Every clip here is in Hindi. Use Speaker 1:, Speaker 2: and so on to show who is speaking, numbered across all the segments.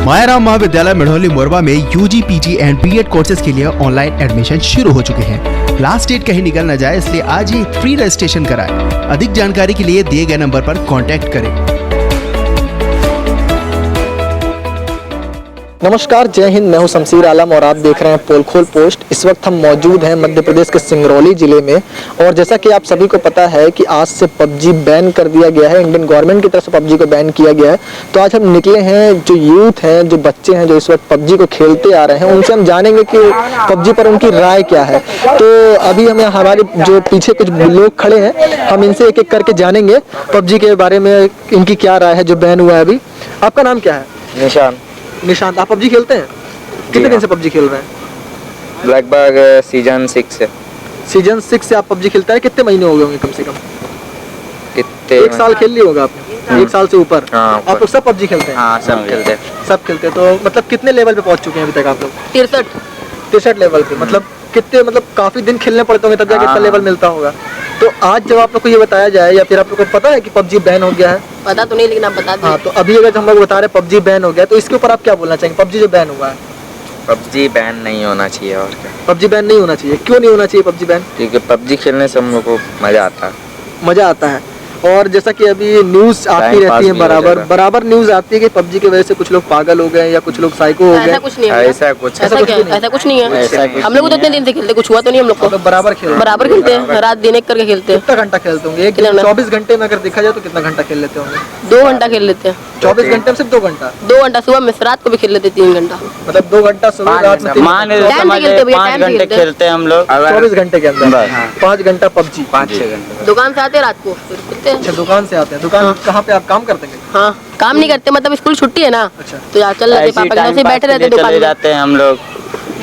Speaker 1: मायाराम महाविद्यालय मिढ़ोली मोरबा में UG, PG and BEd courses के लिए ऑनलाइन एडमिशन शुरू हो चुके हैं। लास्ट डेट कहीं निकल न जाए, इसलिए आज ही फ्री रजिस्ट्रेशन कराएं। अधिक जानकारी के लिए दिए गए नंबर पर कांटेक्ट करें।
Speaker 2: नमस्कार, जय हिंद। मैं हूं शमशीर आलम और आप देख रहे हैं पोलखोल पोस्ट। इस वक्त हम मौजूद हैं मध्य प्रदेश के सिंगरौली जिले में और जैसा कि आप सभी को पता है कि आज से पबजी बैन कर दिया गया है। इंडियन गवर्नमेंट की तरफ से पबजी को बैन किया गया है। तो आज हम निकले हैं, जो यूथ हैं, जो बच्चे हैं, जो इस वक्त पबजी को खेलते आ रहे हैं, उनसे हम जानेंगे कि पबजी पर उनकी राय क्या है। तो अभी हमें हमारे जो पीछे कुछ लोग खड़े हैं, हम इनसे एक एक करके जानेंगे पबजी के बारे में, इनकी क्या राय है जो बैन हुआ है अभी। आपका नाम क्या है? निशांत। आप पबजी खेलते हैं? कितने दिन से पबजी खेल रहे हैं?
Speaker 3: लगभग सीजन 6 से।
Speaker 2: सीजन 6 से आप पबजी खेलता है? कितने महीने हो गए होंगे कम से कम?
Speaker 3: कितने?
Speaker 2: 1 साल खेल लिया होगा आपने? 1 साल से ऊपर?
Speaker 3: हाँ,
Speaker 2: आप लोग सब पबजी खेलते हैं?
Speaker 3: हाँ, सब खेलते हैं।
Speaker 2: सब खेलते हैं। तो मतलब कितने लेवल पे पहुंच चुके हैं अभी तक आप लोग? 63 लेवल पे। मतलब कितने, मतलब काफी दिन खेलने पड़ते होंगे तब जाके इतना लेवल मिलता होगा। तो आज जब आप लोग को ये बताया जाए, या फिर आप लोग को पता है कि पबजी बैन हो गया है?
Speaker 4: पता तो नहीं, लेकिन आप बता दें।
Speaker 2: हाँ, तो अभी अगर हम लोग बता रहे हैं पबजी बैन हो गया, तो इसके ऊपर आप क्या बोलना चाहेंगे? पबजी जो बैन हुआ है,
Speaker 3: पबजी बैन नहीं होना चाहिए। और क्या?
Speaker 2: पबजी बैन नहीं होना चाहिए। क्यों नहीं होना चाहिए पबजी बैन?
Speaker 3: क्योंकि पबजी खेलने से हम लोग को मजा आता है।
Speaker 2: मजा आता है। और जैसा कि अभी न्यूज आती रहती है, बराबर न्यूज आती है कि पबजी की वजह से कुछ लोग पागल हो गए या कुछ लोग साइको हो गए।
Speaker 4: ऐसा कुछ नहीं है।
Speaker 3: ऐसा कुछ
Speaker 4: नहीं है। हम लोग तो इतने दिन से खेलते, कुछ हुआ तो नहीं हम लोग को।
Speaker 2: बराबर
Speaker 4: खेलते हैं, रात दिन एक करके खेलते हैं।
Speaker 2: कितना घंटा खेलते होंगे? 24 घंटे में अगर देखा जाए तो कितना घंटा खेल लेते होंगे?
Speaker 4: 2 घंटा खेल लेते हैं।
Speaker 2: 24 घंटे में सिर्फ 2 घंटा?
Speaker 4: 2 घंटा सुबह में, रात को भी खेल लेते 3 घंटा।
Speaker 2: मतलब 2 घंटा सुबह, रात में 3 घंटा।
Speaker 3: 5 घंटे खेलते हैं हम लोग
Speaker 2: 24 घंटे के अंदर 5 घंटा पबजी।
Speaker 3: 5-6 घंटे
Speaker 4: दुकान से आते हैं रात को, फिर खेलते हैं।
Speaker 2: अच्छा, दुकान से आते हैं। दुकान कहाँ पे आप काम करते हैं?
Speaker 4: हाँ, काम नहीं करते, मतलब स्कूल छुट्टी है ना।
Speaker 2: अच्छा।
Speaker 4: तो यार चल रहे पापा के साथ बैठे रहते दुकान में।
Speaker 3: जाते हैं हम लोग।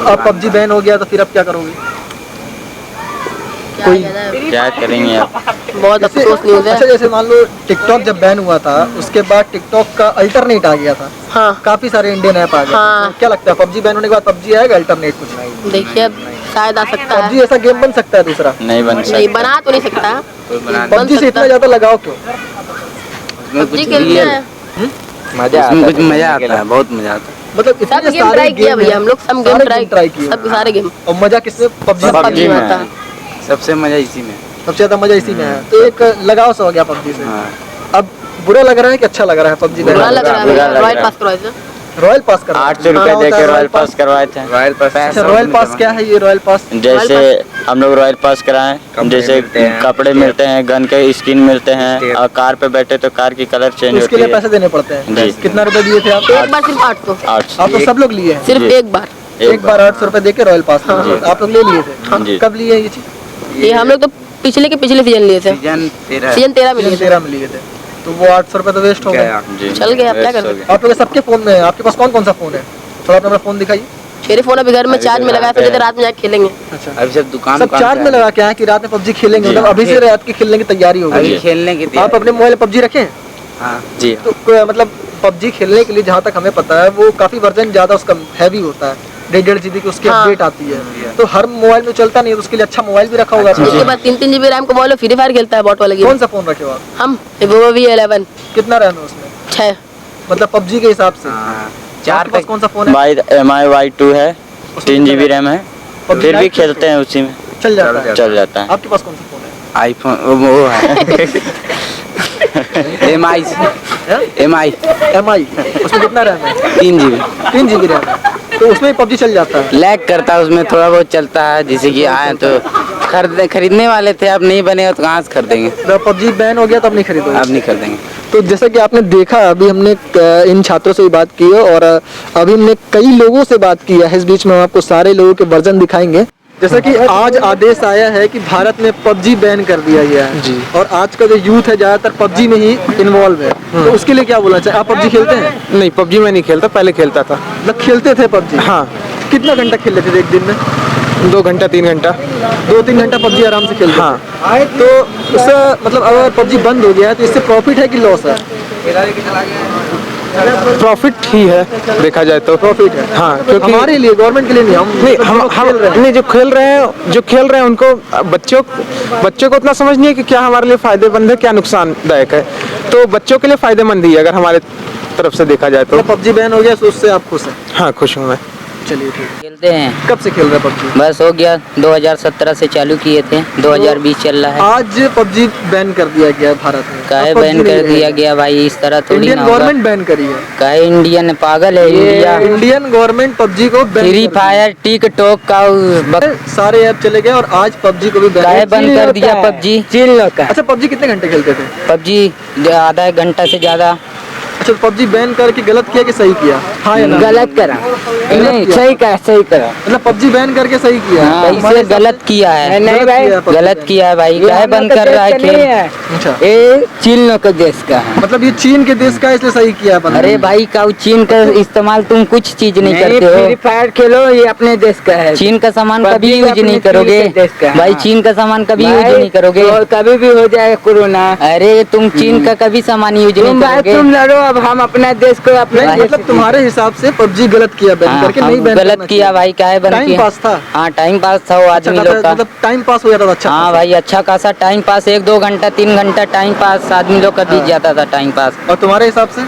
Speaker 2: अब पबजी बैन हो गया तो फिर अब क्या करोगे?
Speaker 3: क्या करेंगे अब?
Speaker 4: बहुत अफसोस न्यूज़ है।
Speaker 2: अच्छा, जैसे मान लो टिकटॉक जब बैन हुआ था, उसके बाद टिकटॉक का अल्टरनेट आ गया था।
Speaker 4: हाँ,
Speaker 2: काफी सारे इंडियन ऐप आ गए।
Speaker 4: हाँ।
Speaker 2: तो क्या लगता है पबजी बैन होने के बाद पबजी आएगा अल्टरनेट कुछ नहीं?
Speaker 4: देखिए शायद आ सकता है।
Speaker 2: पबजी ऐसा गेम बन सकता है दूसरा?
Speaker 3: नहीं बन सकता।
Speaker 4: नहीं, बना तो नहीं सकता।
Speaker 2: पबजी से इतना ज्यादा लगाओ क्यों?
Speaker 4: पबजी खेलते हैं,
Speaker 3: मजा आता है, बहुत मजा आता है।
Speaker 2: मतलब
Speaker 4: सब
Speaker 2: इतने
Speaker 4: गेम
Speaker 2: सारे
Speaker 4: ट्राई किया भैया, हम लोग सब गेम ट्राई
Speaker 2: किए।
Speaker 4: सब सारे गेम।
Speaker 2: और मजा किसमें?
Speaker 4: पबजी में आता है।
Speaker 3: सबसे मजा इसी में।
Speaker 2: सबसे ज्यादा मजा इसी में है। तो एक लगाव सा हो गया पबजी से। अब बुरा लग रहा है कि अच्छा लग रहा है पबजी?
Speaker 4: बुरा लग रहा है। रॉयल पास करवाए थे।
Speaker 2: रॉयल पास कर
Speaker 3: 800 रुपए देके रॉयल पास करवाए थे।
Speaker 2: अच्छा, रॉयल पास क्या है ये रॉयल पास?
Speaker 3: जैसे हम लोग रॉयल पास कराएं, जैसे कपड़े मिलते हैं, गन के स्किन मिलते हैं, और कार पे बैठे तो कार की कलर चेंज होती है।
Speaker 2: उसके लिए पैसे देने पड़ते हैं? कितना रुपए दिए थे आप?
Speaker 4: एक बार सिर्फ 800।
Speaker 2: आप तो सब लोग लिए हैं?
Speaker 4: सिर्फ एक बार
Speaker 2: 800 रुपए देके रॉयल पास आप लोग ले लिए थे? कब लिए ये चीज?
Speaker 4: ये हम लोग तो पिछले सीजन लिए थे। सीजन 13 में लिए थे।
Speaker 2: तो वो 800 रुपए तो वेस्ट हो गया।
Speaker 4: चल गया, अब क्या कर सकते।
Speaker 2: आप लोग सबके फोन में है? आपके पास कौन कौन सा फोन है? थोड़ा अपना फोन दिखाइए।
Speaker 4: मेरे फोन अभी घर में चार्ज में लगाया, सोचे रात में जाके खेलेंगे।
Speaker 2: अच्छा,
Speaker 3: अभी सब दुकान
Speaker 2: सब चार्ज में लगा के आए कि रात में पबजी खेलेंगे? मतलब अभी से रात की खेलने की तैयारी हो गई?
Speaker 3: खेलने की
Speaker 2: आप अपने मोबाइल में पबजी रखें?
Speaker 3: जी।
Speaker 2: तो मतलब पबजी खेलने के लिए जहाँ तक हमें पता है, वो काफी वर्जन ज्यादा उसका हैवी होता है। 1.5 GB की उसकी अपडेट आती है। तो हर मोबाइल में चलता नहीं है, तो उसके लिए अच्छा मोबाइल भी रखा होगा।
Speaker 4: उसके बाद 3 GB रैम का मोबाइल फ्री फायर खेलता है, बॉट वाला गेम।
Speaker 5: कौन सा फोन रखे हो आप?
Speaker 4: हम Vivo V11।
Speaker 5: कितना रैम है उसमें?
Speaker 4: 6।
Speaker 5: मतलब पबजी के हिसाब से?
Speaker 3: चार
Speaker 5: पास कौन सा फोन है?
Speaker 3: MI Y2 है, 3 GB रैम है, फिर भी खेलते हैं उसी में,
Speaker 5: चल जाता है।
Speaker 3: है।
Speaker 5: आपके पास कौन सा फोन है?
Speaker 3: आईफोन वो है
Speaker 5: MI। उसमें कितना रैम है?
Speaker 3: 3 GB
Speaker 5: रैम है। तो उसमें पबजी चल जाता है?
Speaker 3: लैग करता है उसमें, थोड़ा बहुत चलता है। जैसे कि आए तो खरीदने वाले थे, अब नहीं बनेगा तो कहाँ से खरीदेंगे?
Speaker 5: तो पबजी बैन हो गया तो अब नहीं खरीदोगे?
Speaker 3: अब नहीं खरीदेंगे।
Speaker 2: तो जैसा कि आपने देखा, अभी हमने इन छात्रों से भी बात की है और अभी हमने कई लोगों से बात की है। इस बीच में हम आपको सारे लोगों के वर्जन दिखाएंगे। जैसा कि आज आदेश आया है कि भारत में पबजी बैन कर दिया गया है जी, और आज का जो यूथ है ज्यादातर पबजी में ही इन्वॉल्व है। तो उसके लिए क्या बोलना चाहिए? आप पबजी खेलते हैं?
Speaker 6: नहीं, पबजी में नहीं खेलता, पहले खेलता था।
Speaker 2: मतलब खेलते थे पबजी?
Speaker 6: हाँ।
Speaker 2: कितना घंटा खेल लेते थे एक दिन में?
Speaker 6: 2 घंटा 3 घंटा।
Speaker 2: 2-3 घंटा पबजी आराम से खेलते?
Speaker 6: हाँ।
Speaker 2: तो उससे मतलब अगर पबजी बंद हो गया है तो इससे प्रॉफिट है कि लॉस है?
Speaker 6: प्रॉफिट ही है, देखा जाए तो
Speaker 2: प्रॉफिट है।
Speaker 6: हाँ, क्योंकि
Speaker 2: हमारे लिए, गवर्नमेंट के लिए नहीं,
Speaker 6: नहीं, जो खेल रहे हैं उनको, बच्चों को उतना समझ नहीं है कि क्या हमारे लिए फायदेमंद है, क्या नुकसानदायक है। तो बच्चों के लिए फायदेमंद ही है अगर हमारे तरफ से देखा जाए तो।
Speaker 2: मतलब पबजी बैन हो गया तो उससे आप खुश हैं?
Speaker 6: हाँ, खुश हूँ मैं।
Speaker 2: चलिए ठीक है।
Speaker 7: खेलते हैं,
Speaker 2: कब से खेल रहे हैं पबजी?
Speaker 7: बस हो गया 2017 से चालू किए थे, 2020 चल रहा है।
Speaker 2: आज पबजी बैन कर दिया गया है भारत में।
Speaker 7: काहे
Speaker 2: अब PUBG
Speaker 7: बैन
Speaker 2: नहीं
Speaker 7: कर दिया
Speaker 2: रहेगा।
Speaker 7: गया भाई, इस तरह थोड़ी
Speaker 2: इंडियन
Speaker 7: ना होगा।
Speaker 2: गवर्नमेंट बैन करी है।
Speaker 7: काहे इंडियन पागल है इंडिया।
Speaker 2: इंडियन गवर्नमेंट पबजी को बैन
Speaker 7: फ्री फायर, टिकटॉक का
Speaker 2: सारे ऐप चले गए और आज पबजी को भी बैन
Speaker 7: काहे बंद कर दिया पबजी।
Speaker 2: अच्छा, पबजी कितने घंटे खेलते थे?
Speaker 7: पबजी आधा एक घंटा से ज्यादा।
Speaker 2: अच्छा, पबजी बैन करके गलत किया कि सही किया? हाँ या ना?
Speaker 7: गलत करा नहीं, सही करा, सही करा।
Speaker 2: मतलब पबजी बैन करके सही किया?
Speaker 7: हाँ, इसे गलत किया है।
Speaker 2: नहीं भाई,
Speaker 7: गलत किया है भाई, काहे बंद कर रहा है खेल।
Speaker 2: अच्छा,
Speaker 7: ये चीन के देश का है।
Speaker 2: मतलब ये चीन के देश का है, इसलिए सही किया है बंद।
Speaker 7: अरे भाई का चीन का इस्तेमाल तुम कुछ चीज नहीं करते हो।
Speaker 8: फ्री फायर खेलो, ये अपने देश का है।
Speaker 7: चीन का सामान
Speaker 8: PUBG
Speaker 7: कभी यूज
Speaker 8: अपने
Speaker 7: नहीं
Speaker 8: चीन
Speaker 7: करोगे
Speaker 8: के देश का है।
Speaker 7: भाई,
Speaker 8: हाँ।
Speaker 7: चीन का सामान कभी यूज
Speaker 8: भाई,
Speaker 7: नहीं करोगे।
Speaker 8: तो कभी भी हो जाए कोरोना।
Speaker 7: अरे तुम चीन का कभी सामान यूज नहीं करोगे।
Speaker 8: तुम लड़ो, अब हम अपना देश को अपने
Speaker 2: नहीं, मतलब तुम्हारे हिसाब से पबजी गलत किया बैन
Speaker 7: हाँ,
Speaker 2: करके,
Speaker 7: हम
Speaker 2: नहीं बैन
Speaker 7: गलत
Speaker 2: करना
Speaker 7: किया
Speaker 2: चाहिए।
Speaker 7: भाई, काहे बंद
Speaker 2: टाइम
Speaker 7: किया।
Speaker 2: पास था।
Speaker 7: हाँ, टाइम पास था वो आदमी
Speaker 2: अच्छा,
Speaker 7: लोग का।
Speaker 2: मतलब टाइम पास हो जाता था। अच्छा
Speaker 7: हाँ
Speaker 2: खासा।
Speaker 7: भाई, अच्छा खासा टाइम पास, 1-2 घंटा 3 घंटा टाइम पास आदमी लोग का बीत जाता था टाइम पास।
Speaker 2: और तुम्हारे हिसाब से?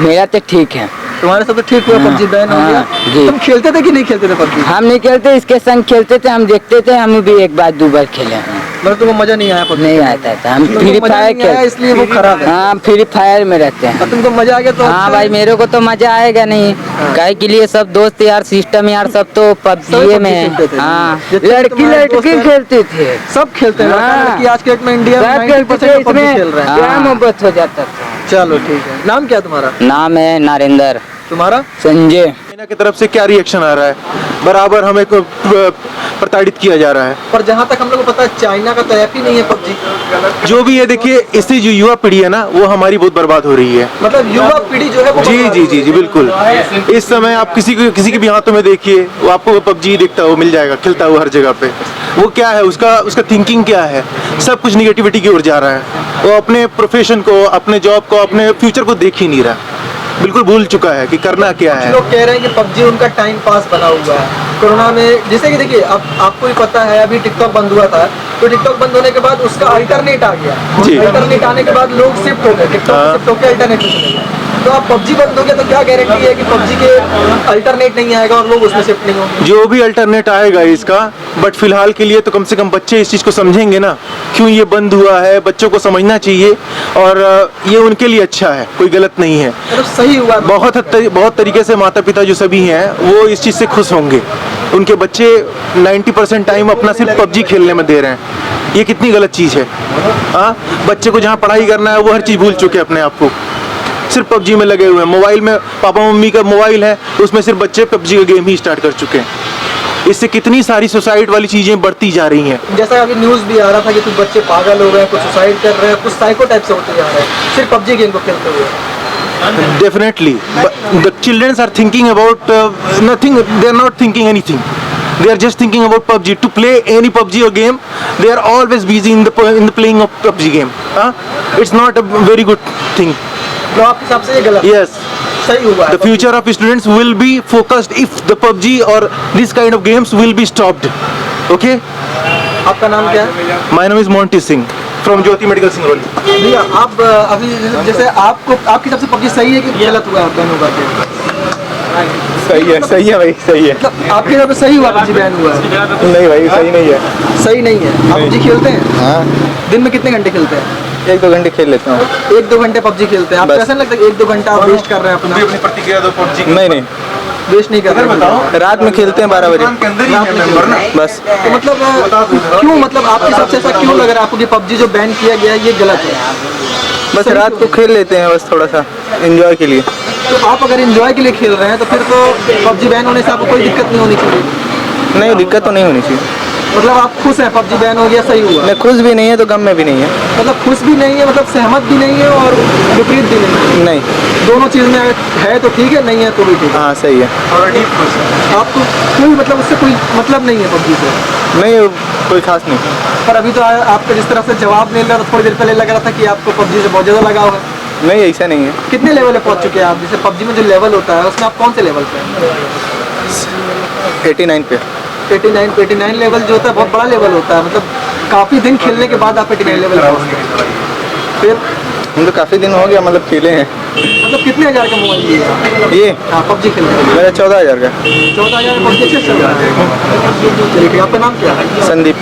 Speaker 8: मेरा तो ठीक है।
Speaker 2: तुम्हारे हिसाब से ठीक हुआ पबजी बैन हो गया?
Speaker 8: हाँ, जी।
Speaker 2: तुम खेलते थे कि नहीं खेलते थे पबजी?
Speaker 8: हम नहीं खेलते, इसके संग खेलते थे, हम देखते थे, हम भी 1 बार 2 बार खेले हैं।
Speaker 2: मतलब तुमको मजा नहीं आया पबजी?
Speaker 8: नहीं आता था, हम
Speaker 2: तुमको
Speaker 8: फ्री
Speaker 2: मजा
Speaker 8: फायर
Speaker 2: नहीं आया,
Speaker 8: खेल।
Speaker 2: इसलिए वो खराब है।
Speaker 8: हाँ, फ्री फायर में रहते हैं।
Speaker 2: और तुमको मजा आ गया तो
Speaker 7: हाँ
Speaker 2: अच्छा
Speaker 7: भाई,
Speaker 2: है।
Speaker 7: मेरे को तो मजा आएगा नहीं, काहे के लिए सब दोस्त यार, सिस्टम यार, सब तो
Speaker 2: सभी
Speaker 7: पबजी
Speaker 2: PUBG
Speaker 7: में है।
Speaker 2: खेलते थे।
Speaker 7: हाँ,
Speaker 2: जितने
Speaker 8: लड़की
Speaker 2: तुम्हारे दोस्त
Speaker 8: लड़की
Speaker 2: हैं,
Speaker 8: खेलते थे,
Speaker 2: सब खेलते हैं।
Speaker 8: हाँ।
Speaker 2: लड़का लड़की आज के डेट में इंडिया में
Speaker 8: सब
Speaker 2: 90%
Speaker 8: खेलते थे,
Speaker 2: PUBG
Speaker 8: इसमें
Speaker 2: खेल रहे हैं।
Speaker 8: प्यार
Speaker 7: हाँ।
Speaker 8: मोहब्बत हो जाता था।
Speaker 2: चलो ठीक है। नाम क्या है तुम्हारा?
Speaker 7: नाम है नारेंद्र।
Speaker 2: तुम्हारा?
Speaker 8: संजय।
Speaker 6: चाइना की तरफ से क्या रिएक्शन आ रहा है? बराबर हमें प्रताड़ित किया जा रहा है।
Speaker 2: पर जहाँ तक हम लोग को पता है, चाइना का तो ऐप ही नहीं है पबजी।
Speaker 6: जो भी है, देखिए, इससे जो युवा पीढ़ी है ना, वो हमारी बहुत बर्बाद हो रही है।
Speaker 2: मतलब युवा पीढ़ी जो है वो
Speaker 6: जी
Speaker 2: बर्बाद
Speaker 6: जी
Speaker 2: हो
Speaker 6: जी
Speaker 2: रही
Speaker 6: जी, बिल्कुल। इस समय आप किसी के भी हाथों में देखिए, वो आपको पबजी दिखता है, वो मिल जाएगा खिलता हुआ हर जगह पे। वो क्या है, उसका थिंकिंग क्या है? सब कुछ निगेटिविटी की ओर जा रहा है। वो अपने प्रोफेशन को, अपने जॉब को, अपने फ्यूचर को देख ही नहीं रहा, बिल्कुल भूल चुका है कि करना क्या
Speaker 2: कुछ
Speaker 6: है।
Speaker 2: लोग कह रहे हैं कि पबजी उनका टाइम पास बना हुआ है। कोरोना में जैसे कि देखिए, अब आपको भी पता है, अभी टिकटॉक बंद हुआ था, तो टिकटॉक बंद होने के बाद उसका अल्टरनेट आ गया।
Speaker 6: जी।
Speaker 2: अल्टरनेट आने के बाद लोग शिफ्ट हो गए, टिकटॉक
Speaker 6: हाँ।
Speaker 2: शिफ्ट होकर अल्टरनेट पे चले गए। तो अब पबजी बंद हो गया तो क्या गारंटी है कि पबजी के अल्टरनेट नहीं आएगा और लोग उसमें शिफ्ट नहीं होंगे?
Speaker 6: जो भी अल्टरनेट आएगा इसका, बट फिलहाल के लिए तो कम से कम बच्चे इस चीज़ को समझेंगे ना, क्यों ये बंद हुआ है। बच्चों को समझना चाहिए और ये उनके लिए अच्छा है, कोई गलत नहीं है।
Speaker 2: मतलब सही हुआ।
Speaker 6: बहुत तरीके से माता पिता जो सभी हैं, वो इस चीज़ से खुश होंगे। उनके बच्चे 90% टाइम अपना सिर्फ पबजी खेलने में दे रहे हैं, ये कितनी गलत चीज़ है। हाँ, बच्चे को जहाँ पढ़ाई करना है, वो हर चीज़ भूल चुके हैं अपने आप को, सिर्फ पबजी में लगे हुए हैं। मोबाइल में पापा मम्मी का मोबाइल है, उसमें सिर्फ बच्चे पबजी का गेम ही स्टार्ट कर चुके हैं। इससे कितनी सारी सुसाइड वाली चीज़ें बढ़ती जा रही हैं।
Speaker 2: जैसा अभी न्यूज़ भी आ रहा था कि कुछ बच्चे पागल हो गए, कुछ सुसाइड कर रहे हैं, कुछ साइको टाइप से होते जा रहे हैं सिर्फ पबजी गेम को खेलते हुए।
Speaker 6: Definitely, but the children are thinking about nothing. They are not thinking anything. They are just thinking about PUBG. To play any PUBG or game, they are always busy in the playing of PUBG game. It's not a very good thing.
Speaker 2: तो आपके हिसाब से ये गलत है?
Speaker 6: Yes.
Speaker 2: सही हुआ है।
Speaker 6: The future of students will be focused if the PUBG or this kind of games will be stopped. Okay?
Speaker 2: आपका नाम क्या है?
Speaker 6: My name is Monty Singh from Jyoti Medical Singrauli.
Speaker 2: भैया, आप अभी जैसे आपको आपकी तरफ से पबजी सही है कि गलत हुआ बैन होगा?
Speaker 6: सही है भाई, सही है।
Speaker 2: मतलब आपकी तरफ से सही हुआ पबजी बैन हुआ है?
Speaker 6: नहीं भाई, सही नहीं है।
Speaker 2: सही नहीं है। आप पबजी खेलते हैं?
Speaker 6: हाँ,
Speaker 2: दिन में कितने घंटे खेलते हैं?
Speaker 6: 1-2 घंटे खेल लेता हूँ।
Speaker 2: 1-2 घंटे पबजी खेलते हैं। आपको
Speaker 6: बस।
Speaker 2: ऐसा नहीं लगता कि 1-2 घंटा आप वेस्ट कर रहे हैं अपना?
Speaker 6: नहीं,
Speaker 2: वेस्ट नहीं कर रहे हैं।
Speaker 6: रात में खेलते हैं 12 बजे बस।
Speaker 2: तो मतलब क्यों, मतलब आपके हिसाब से ऐसा क्यों लग रहा है आपको कि पबजी जो बैन किया गया है ये गलत है?
Speaker 6: बस रात को खेल लेते हैं, बस थोड़ा सा एंजॉय के लिए।
Speaker 2: तो आप अगर एंजॉय के लिए खेल रहे हैं तो फिर तो पबजी बैन होने से आपको कोई दिक्कत नहीं होनी चाहिए।
Speaker 6: नहीं, दिक्कत तो नहीं होनी चाहिए।
Speaker 2: मतलब आप खुश हैं पबजी बैन हो गया, सही हुआ?
Speaker 6: नहीं, खुश भी नहीं है तो गम में भी नहीं है।
Speaker 2: मतलब खुश भी नहीं है, मतलब सहमत भी नहीं है और विपरीत भी नहीं है।
Speaker 6: नहीं,
Speaker 2: दोनों चीज़ में अगर है तो ठीक है, नहीं है तो भी ठीक है।
Speaker 6: हाँ सही है।
Speaker 2: आपको कोई मतलब उससे कोई मतलब नहीं है पबजी से?
Speaker 6: नहीं, कोई खास नहीं।
Speaker 2: पर अभी तो आपका जिस तरह से जवाब मिल रहा था, थोड़ी देर पहले लग रहा था कि आपको पबजी से बहुत ज़्यादा लगाव है।
Speaker 6: नहीं, ऐसा नहीं है।
Speaker 2: कितने लेवल पे पहुंच चुके हैं आप? जैसे पबजी में जो लेवल होता है उसमें आप कौन से लेवल पे हैं?
Speaker 6: 89 पे।
Speaker 2: 89 लेवल जो होता है बहुत बड़ा लेवल होता है। मतलब काफ़ी दिन खेलने के बाद आप 89 लेवल पे पहुंचते हैं। फिर
Speaker 9: हम तो काफ़ी दिन हो गया मतलब खेले हैं।
Speaker 5: मतलब कितने हजार का मोबाइल लिया है?
Speaker 9: ये
Speaker 5: हाँ, पबजी खेलने के लिए
Speaker 9: मेरा 14,000 का।
Speaker 5: 14,000 पबजी अच्छे से चल रहा है। चलिए ठीक है, आपका नाम क्या है?
Speaker 9: संदीप।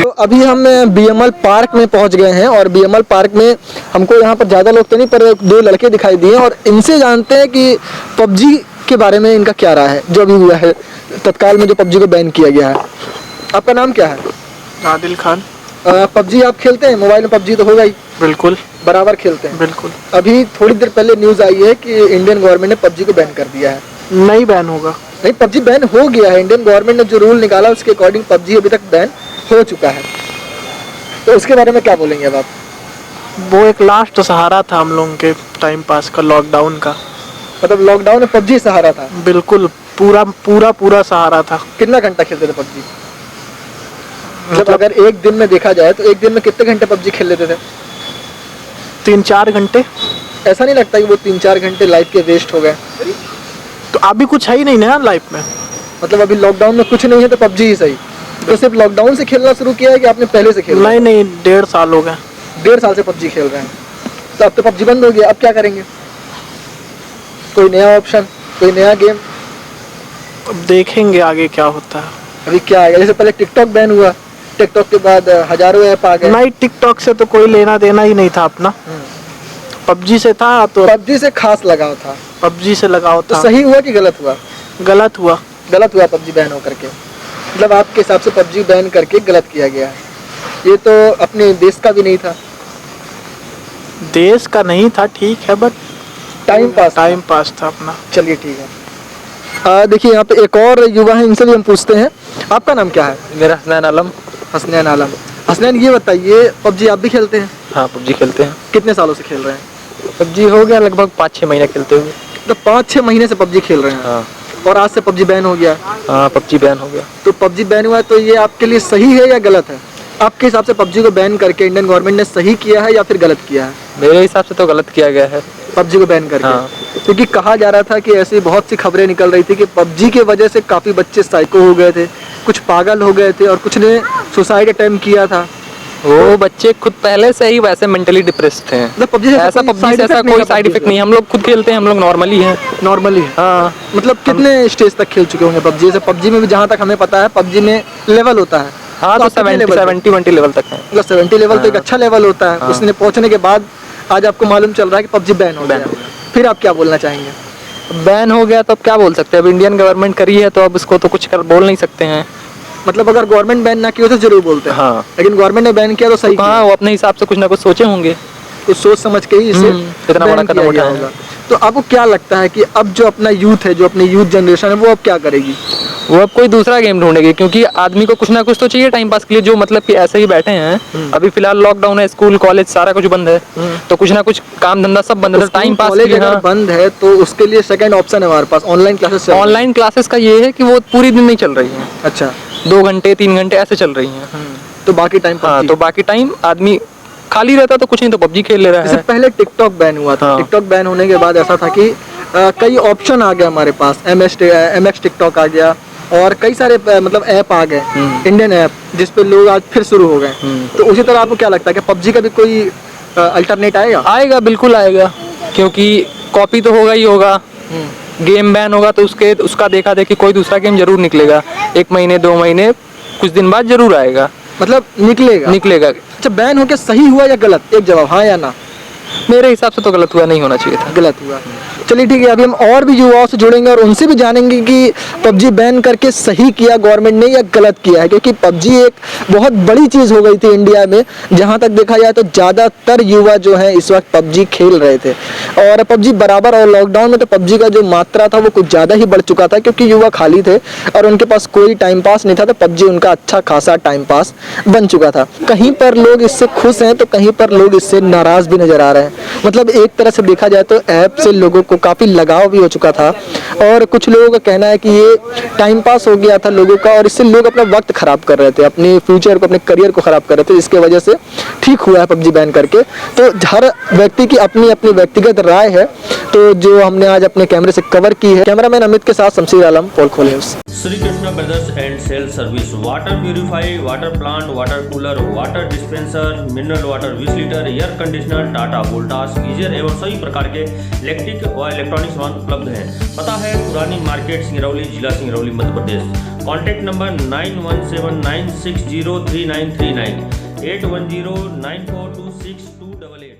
Speaker 2: तो अभी हम बीएमएल पार्क में पहुंच गए हैं और बीएमएल पार्क में हमको यहाँ पर ज़्यादा लोग तो नहीं पर 2 लड़के दिखाई दिए और इनसे जानते हैं कि पबजी के बारे में इनका क्या राय है जो अभी हुआ है तत्काल में जो पबजी को बैन किया गया है। आपका नाम क्या है?
Speaker 5: आदिल खान।
Speaker 2: पबजी आप खेलते हैं? मोबाइल में पबजी तो होगा ही,
Speaker 5: बिल्कुल
Speaker 2: बराबर खेलते हैं।
Speaker 5: बिल्कुल।
Speaker 2: अभी थोड़ी देर पहले न्यूज़ आई है कि इंडियन गवर्नमेंट ने पबजी को बैन कर दिया है।
Speaker 5: नहीं बैन होगा।
Speaker 2: नहीं, पबजी बैन हो गया है। इंडियन गवर्नमेंट ने जो रूल निकाला उसके अकॉर्डिंग पबजी अभी तक बैन हो चुका है। तो उसके बारे में क्या बोलेंगे अब आप?
Speaker 5: वो एक लास्ट सहारा था हम लोगों के टाइम पास का, लॉकडाउन का।
Speaker 2: मतलब लॉकडाउन में पबजी सहारा था?
Speaker 5: बिल्कुल, पूरा सहारा था।
Speaker 2: कितना घंटा खेलते थे पबजी? मतलब अगर एक दिन में देखा जाए तो एक दिन में कितने घंटे पबजी खेल लेते थे?
Speaker 5: 3-4 घंटे।
Speaker 2: ऐसा नहीं लगता कि वो 3-4 घंटे लाइफ के वेस्ट हो गए?
Speaker 5: तो अभी कुछ है ही नहीं ना लाइफ में।
Speaker 2: मतलब अभी लॉकडाउन में कुछ नहीं है तो पबजी ही सही। तो सिर्फ लॉकडाउन से खेलना शुरू किया है कि आपने पहले से खेला?
Speaker 5: नहीं, 1.5 साल हो गए।
Speaker 2: 1.5 साल से पबजी खेल रहे हैं। तो अब तो पबजी बंद हो गया, अब क्या करेंगे? कोई नया ऑप्शन, कोई नया गेम?
Speaker 5: अब देखेंगे आगे क्या होता है।
Speaker 2: अभी क्या आएगा? जैसे पहले टिकटॉक बैन हुआ, टिकटॉक के बाद हजारों ऐप आ गए।
Speaker 5: नहीं, टिकटॉक से तो कोई लेना देना ही नहीं था अपना। पबजी से था, तो
Speaker 2: पबजी से खास लगाव था।
Speaker 5: पबजी से लगाओ
Speaker 2: तो
Speaker 5: था।
Speaker 2: सही हुआ कि गलत हुआ?
Speaker 5: गलत हुआ।
Speaker 2: गलत हुआ पबजी बैन हो करके। मतलब आपके हिसाब से पबजी बैन करके गलत किया गया है। ये तो अपने देश का भी नहीं था।
Speaker 5: देश का नहीं था, ठीक है, बट
Speaker 2: टाइम पास
Speaker 5: था अपना।
Speaker 2: चलिए ठीक है। देखिए यहाँ पे एक और युवा है, इनसे भी हम पूछते हैं। आपका नाम क्या है?
Speaker 9: मेरा हसनैन आलम।
Speaker 2: हसनैन आलम। हसनैन, ये बताइए पबजी आप भी खेलते हैं?
Speaker 9: हाँ, पबजी खेलते हैं।
Speaker 2: कितने सालों से खेल रहे हैं?
Speaker 9: पबजी हो गया लगभग 5-6 महीने खेलते हुए।
Speaker 2: तो 5-6 महीने से पबजी खेल रहे हैं?
Speaker 9: हाँ।
Speaker 2: और आज से पबजी बैन हो गया?
Speaker 9: हाँ, पबजी बैन हो गया।
Speaker 2: तो पबजी बैन हुआ तो ये आपके लिए सही है या गलत है? आपके हिसाब से पबजी को बैन करके इंडियन गवर्नमेंट ने सही किया है या फिर गलत किया है?
Speaker 9: मेरे हिसाब से तो गलत किया गया है
Speaker 2: पबजी को बैन करके।
Speaker 9: हाँ।
Speaker 2: क्योंकि कहा जा रहा था कि ऐसी बहुत सी खबरें निकल रही थी कि पबजी की वजह से काफ़ी बच्चे साइको हो गए थे, कुछ पागल हो गए थे और कुछ ने सुसाइड अटेम्प्ट किया था।
Speaker 9: वो बच्चे खुद पहले से ही वैसे मेंटली डिप्रेस्ड थे।
Speaker 2: मतलब पबजी
Speaker 9: ऐसा पबजी से ऐसा कोई साइड इफेक्ट नहीं। हम लोग खुद खेलते हैं, हम लोग नॉर्मली हैं।
Speaker 2: नॉर्मली है?
Speaker 9: हाँ।
Speaker 2: मतलब कितने स्टेज तक खेल चुके होंगे पबजी? जैसे पबजी में भी जहाँ तक हमें पता है पबजी में लेवल होता है।
Speaker 9: हाँ, तो
Speaker 2: आप कितने लेवल
Speaker 9: 70-20 लेवल तक है।
Speaker 2: मतलब 70 लेवल तो एक अच्छा लेवल होता है।
Speaker 9: हाँ।
Speaker 2: उसने पहुँचने के बाद आज आपको मालूम चल रहा है कि पबजी बैन हो गया। फिर आप क्या बोलना चाहेंगे?
Speaker 9: बैन हो गया तो अब क्या बोल सकते हैं? अब इंडियन गवर्नमेंट करी है तो अब इसको तो कुछ बोल नहीं सकते हैं।
Speaker 2: मतलब अगर गवर्नमेंट बैन ना की हो तो जरूर बोलते हैं।
Speaker 9: हाँ।
Speaker 2: लेकिन गवर्नमेंट ने बैन किया तो सही
Speaker 9: हाँ, वो अपने हिसाब से कुछ ना कुछ सोचे होंगे।
Speaker 2: तो सोच समझ के ही इसे
Speaker 9: इतना बड़ा
Speaker 2: बैन
Speaker 9: कदम
Speaker 2: किया गया
Speaker 9: उठाया
Speaker 2: होगा। तो आपको क्या लगता है कि अब जो अपना यूथ है, जो अपनी यूथ जनरेशन है, वो अब क्या करेगी?
Speaker 9: वो अब कोई दूसरा गेम ढूंढेगी, क्योंकि आदमी को कुछ ना कुछ तो चाहिए टाइम पास के लिए। जो मतलब कि ऐसे ही बैठे हैं, अभी फिलहाल लॉकडाउन है, स्कूल कॉलेज सारा कुछ बंद है, तो कुछ ना कुछ काम धंधा सब बंद है। तो टाइम पास के
Speaker 2: कॉलेज
Speaker 9: लिए
Speaker 2: अगर बंद है तो उसके लिए सेकंड ऑप्शन है हमारे पास, ऑनलाइन क्लासेस।
Speaker 9: ऑनलाइन क्लासेस का ये है कि वो पूरी दिन नहीं चल रही है।
Speaker 2: अच्छा।
Speaker 9: 2 घंटे 3 घंटे ऐसे चल रही हैं।
Speaker 2: तो बाकी टाइम
Speaker 9: हाँ, तो बाकी टाइम आदमी खाली रहता तो कुछ नहीं तो पबजी खेल ले रहा
Speaker 2: जैसे
Speaker 9: है।
Speaker 2: पहले टिकटॉक बैन हुआ था।
Speaker 9: हाँ।
Speaker 2: टिकटॉक बैन होने के बाद ऐसा था कि कई ऑप्शन आ गए हमारे पास। MX टिकटॉक आ गया और कई सारे मतलब ऐप आ गए, इंडियन ऐप, जिस पे लोग आज फिर शुरू हो गए। तो उसी तरह आपको क्या लगता है कि पबजी का भी कोई अल्टरनेट आएगा?
Speaker 9: आएगा, बिल्कुल आएगा, क्योंकि कॉपी तो होगा ही होगा। गेम बैन होगा तो उसका देखा देखी कोई दूसरा गेम जरूर निकलेगा। 1 महीने 2 महीने कुछ दिन बाद जरूर आएगा।
Speaker 2: मतलब निकलेगा। अच्छा, बैन होके सही हुआ या गलत? एक जवाब, हाँ या ना।
Speaker 9: मेरे हिसाब से तो गलत हुआ, नहीं होना चाहिए था।
Speaker 2: गलत हुआ। चलिए ठीक है, अभी हम और भी युवाओं से जुड़ेंगे और उनसे भी जानेंगे कि पबजी बैन करके सही किया गवर्नमेंट ने या गलत किया है। क्योंकि पबजी एक बहुत बड़ी चीज़ हो गई थी इंडिया में। जहाँ तक देखा जाए तो ज़्यादातर युवा जो हैं इस वक्त पबजी खेल रहे थे और पबजी बराबर। और लॉकडाउन में तो पबजी का जो मात्रा था वो कुछ ज़्यादा ही बढ़ चुका था, क्योंकि युवा खाली थे और उनके पास कोई टाइम पास नहीं था। तो पबजी उनका अच्छा खासा टाइम पास बन चुका था। कहीं पर लोग इससे खुश हैं तो कहीं पर लोग इससे नाराज़ भी नज़र आ रहे हैं। मतलब एक तरह से देखा जाए तो ऐप से लोगों को को काफ़ी लगाव भी हो चुका था और कुछ लोगों का कहना है कि ये टाइम पास हो गया था लोगों का और इससे लोग अपना वक्त खराब कर रहे थे, अपने फ्यूचर को, अपने करियर को खराब कर रहे थे, जिसके वजह से ठीक हुआ है पबजी बैन करके। तो हर व्यक्ति की अपनी अपनी व्यक्तिगत राय है, तो जो हमने आज अपने कैमरे से कवर की है। कैमरामैन अमित के साथ Shamsher Alam, Polkhol news.
Speaker 10: Shri Krishna brothers and sale service, water purify, water plant, water cooler, water dispenser, mineral water 20 litre, air conditioner, Tata Voltas, geyser एवं सभी प्रकार के इलेक्ट्रिक व इलेक्ट्रॉनिक सामान उपलब्ध हैं। पता है पुरानी मार्केट, सिंगरौली, जिला सिंगरौली, मध्य प्रदेश। Contact number 9179603939, 8109426288।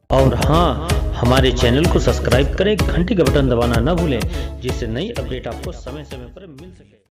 Speaker 11: और हाँ, हमारे चैनल को सब्सक्राइब करें, घंटी का बटन दबाना न भूलें, जिससे नई अपडेट आपको समय समय पर मिल सके।